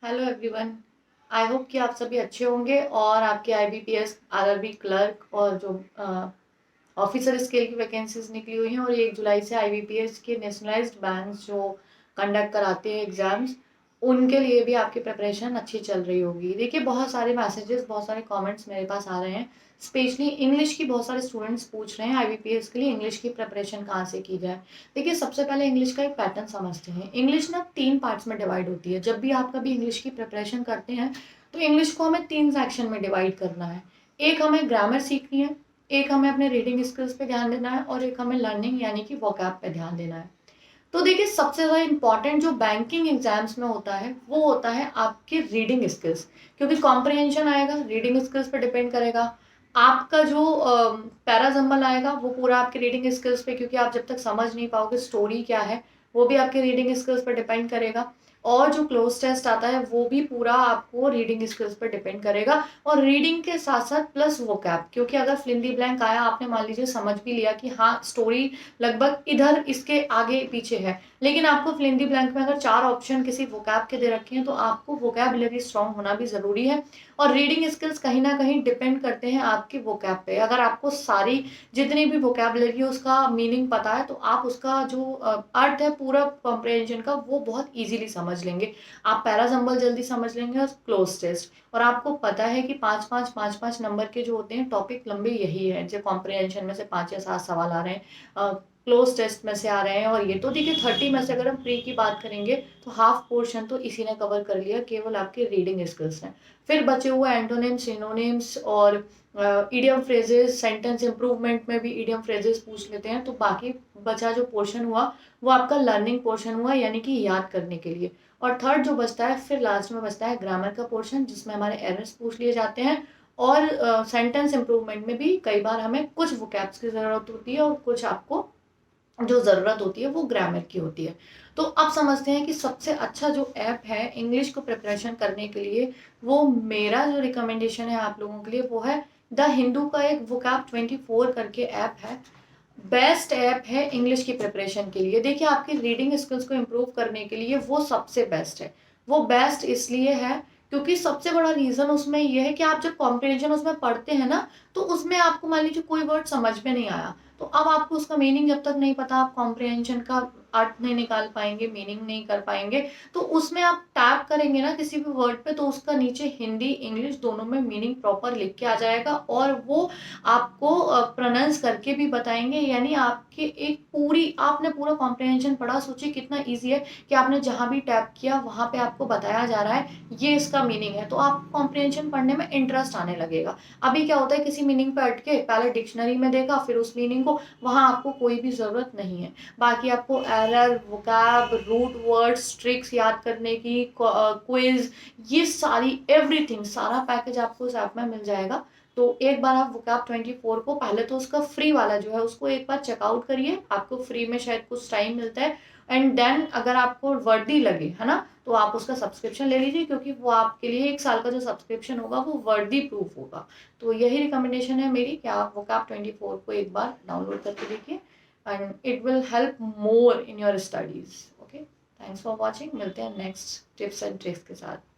Hello everyone. I hope कि आप सभी अच्छे होंगे और आपके आईबीपीएस आरआरबी क्लर्क और जो ऑफिसर स्केल की वैकेंसीज निकली हुई हैं और 1 जुलाई से आईबीपीएस के नेशनलाइज्ड बैंक जो कंडक्ट कराते हैं एग्जाम्स, उनके लिए भी आपकी प्रिपरेशन अच्छी चल रही होगी। देखिए, बहुत सारे मैसेजेस, बहुत सारे कमेंट्स मेरे पास आ रहे हैं। स्पेशली इंग्लिश की बहुत सारे स्टूडेंट्स पूछ रहे हैं आईबीपीएस के लिए इंग्लिश की प्रिपरेशन कहाँ से की जाए। देखिए, सबसे पहले इंग्लिश का एक पैटर्न समझते हैं। इंग्लिश ना 3 पार्ट्स में डिवाइड होती है। जब भी आप कभी इंग्लिश की प्रिपरेशन करते हैं तो इंग्लिश को हमें 3 सेक्शन में डिवाइड करना है। एक हमें ग्रामर सीखनी है, एक हमें अपने रीडिंग स्किल्स पे ध्यान देना है और एक हमें लर्निंग यानी कि वोकैब पे ध्यान देना है। तो देखिए, सबसे ज़्यादा इंपॉर्टेंट जो बैंकिंग एग्जाम्स में होता है वो होता है आपके रीडिंग स्किल्स, क्योंकि कॉम्प्रिहेंशन आएगा, रीडिंग स्किल्स पे डिपेंड करेगा। आपका जो पैराजम्बल आएगा वो पूरा आपके रीडिंग स्किल्स पे, क्योंकि आप जब तक समझ नहीं पाओगे स्टोरी क्या है वो भी आपके रीडिंग स्किल्स पर डिपेंड करेगा। और जो क्लोज टेस्ट आता है वो भी पूरा आपको रीडिंग स्किल्स पर डिपेंड करेगा। और रीडिंग के साथ साथ प्लस वोकैब, क्योंकि अगर फिलिंदी ब्लैंक आया, आपने मान लीजिए समझ भी लिया कि हाँ स्टोरी लगभग इधर इसके आगे पीछे है, लेकिन आपको फिलिंदी ब्लैंक में अगर 4 ऑप्शन किसी वोकैब के दे रखे हैं तो आपको वोकैबुलरी स्ट्रांग होना भी ज़रूरी है। और रीडिंग स्किल्स कहीं ना कहीं डिपेंड करते हैं आपके वोकैब पे। अगर आपको सारी जितनी भी वोकैबुलरी है उसका मीनिंग पता है तो आप उसका जो अर्थ है पूरा कॉम्प्रिहेंशन का वो बहुत ईजिली समझ लेंगे। आप पैराजम्बल जल्दी समझ लेंगे और क्लोज टेस्ट। और आपको पता है कि 5-5 नंबर के जो होते हैं टॉपिक लंबे यही है, जो कॉम्प्रिहेंशन में से 5 या 7 सवाल आ रहे हैं, क्लोज टेस्ट में से आ रहे हैं। और ये तो देखिए 30 में से अगर हम प्री की बात करेंगे तो हाफ पोर्शन तो इसी ने कवर कर लिया, केवल आपके रीडिंग स्किल्स हैं। फिर बचे हुए एंटोनिम्स, सिनोनिम्स और इडियम फ्रेजेस, सेंटेंस इंप्रूवमेंट में भी इडियम फ्रेजेस पूछ लेते हैं। तो बाकी बचा जो पोर्शन हुआ वो आपका लर्निंग पोर्शन हुआ, यानी कि याद करने के लिए। और थर्ड जो बचता है, फिर लास्ट में बचता है ग्रामर का पोर्शन, जिसमें हमारे एरर्स पूछ लिए जाते हैं। और सेंटेंस इंप्रूवमेंट में भी कई बार हमें कुछ वोकैब्स की ज़रूरत होती है और कुछ आपको जो ज़रूरत होती है वो ग्रामर की होती है। तो अब समझते हैं कि सबसे अच्छा जो ऐप है इंग्लिश को प्रिपरेशन करने के लिए, वो मेरा जो रिकमेंडेशन है आप लोगों के लिए वो है द हिंदू का एक वोकैब 24 करके ऐप है। बेस्ट ऐप है इंग्लिश की प्रिपरेशन के लिए। देखिए, आपकी रीडिंग स्किल्स को इम्प्रूव करने के लिए वो सबसे बेस्ट है। वो बेस्ट इसलिए है क्योंकि सबसे बड़ा रीज़न उसमें ये है कि आप जब कॉम्प्रिहेंशन उसमें पढ़ते हैं ना, तो उसमें आपको मान लीजिए कोई वर्ड समझ में नहीं आया, तो अब आपको उसका मीनिंग जब तक नहीं पता, आप कॉम्प्रिहेंशन का अर्थ नहीं निकाल पाएंगे, मीनिंग नहीं कर पाएंगे। तो उसमें आप टैप करेंगे ना किसी भी वर्ड पे, तो उसका नीचे हिंदी इंग्लिश दोनों में मीनिंग प्रॉपर लिख के आ जाएगा और वो आपको प्रोनाउंस करके भी बताएंगे। यानी आपके एक पूरी, आपने पूरा कॉम्प्रिहेंशन पढ़ा, सोचिए कितना ईजी है कि आपने जहाँ भी टैप किया वहाँ पे आपको बताया जा रहा है ये इसका मीनिंग है, तो आप कॉम्प्रिहेंशन पढ़ने में इंटरेस्ट आने लगेगा। अभी क्या होता है, किसी मीनिंग पे अटके, पहले डिक्शनरी में देखा फिर उस मीनिंग को, वहाँ आपको कोई भी ज़रूरत नहीं है। बाकी आपको error, vocab, root words, tricks याद करने की, क्विज, ये सारी एवरीथिंग, सारा पैकेज आपको उस ऐप में मिल जाएगा। तो एक बार आप वोकैब 24 को, पहले तो उसका फ्री वाला जो है उसको एक बार चेकआउट करिए, आपको फ्री में शायद कुछ टाइम मिलता है। एंड देन अगर आपको वर्दी लगे, है ना, तो आप उसका सब्सक्रिप्शन ले लीजिए, क्योंकि वो आपके लिए 1 साल का जो सब्सक्रिप्शन होगा वो वर्दी प्रूफ होगा। तो यही रिकमेंडेशन है मेरी कि आप वोकैब 24 को एक बार डाउनलोड करके देखिए and it will help more in your studies. Okay, thanks for watching. मिलते हैं नेक्स्ट टिप्स एंड ट्रिक्स के साथ।